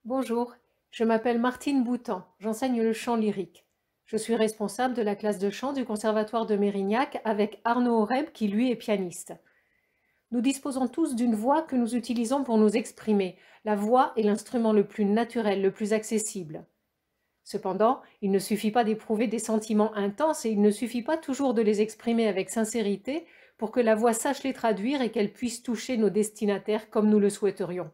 Bonjour, je m'appelle Martine Boutan, j'enseigne le chant lyrique. Je suis responsable de la classe de chant du Conservatoire de Mérignac avec Arnaud Aureb qui lui est pianiste. Nous disposons tous d'une voix que nous utilisons pour nous exprimer. La voix est l'instrument le plus naturel, le plus accessible. Cependant, il ne suffit pas d'éprouver des sentiments intenses et il ne suffit pas toujours de les exprimer avec sincérité pour que la voix sache les traduire et qu'elle puisse toucher nos destinataires comme nous le souhaiterions.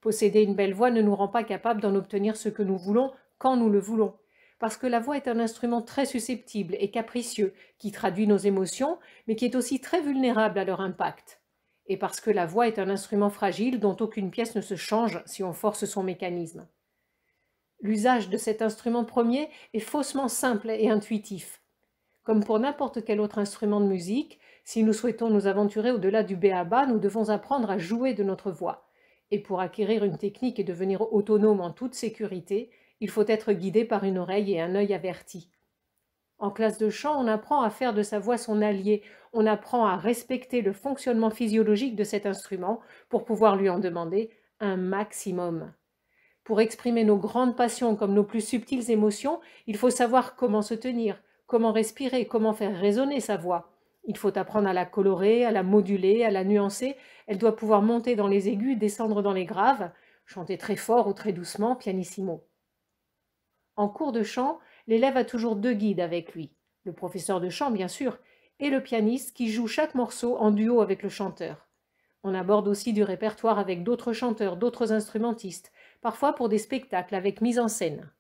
Posséder une belle voix ne nous rend pas capables d'en obtenir ce que nous voulons quand nous le voulons, parce que la voix est un instrument très susceptible et capricieux, qui traduit nos émotions, mais qui est aussi très vulnérable à leur impact. Et parce que la voix est un instrument fragile dont aucune pièce ne se change si on force son mécanisme. L'usage de cet instrument premier est faussement simple et intuitif. Comme pour n'importe quel autre instrument de musique, si nous souhaitons nous aventurer au-delà du b.a.-ba, nous devons apprendre à jouer de notre voix. Et pour acquérir une technique et devenir autonome en toute sécurité, il faut être guidé par une oreille et un œil avertis. En classe de chant, on apprend à faire de sa voix son allié, on apprend à respecter le fonctionnement physiologique de cet instrument pour pouvoir lui en demander un maximum. Pour exprimer nos grandes passions comme nos plus subtiles émotions, il faut savoir comment se tenir, comment respirer, comment faire résonner sa voix. Il faut apprendre à la colorer, à la moduler, à la nuancer. Elle doit pouvoir monter dans les aigus, descendre dans les graves, chanter très fort ou très doucement, pianissimo. En cours de chant, l'élève a toujours deux guides avec lui, le professeur de chant bien sûr, et le pianiste qui joue chaque morceau en duo avec le chanteur. On aborde aussi du répertoire avec d'autres chanteurs, d'autres instrumentistes, parfois pour des spectacles avec mise en scène.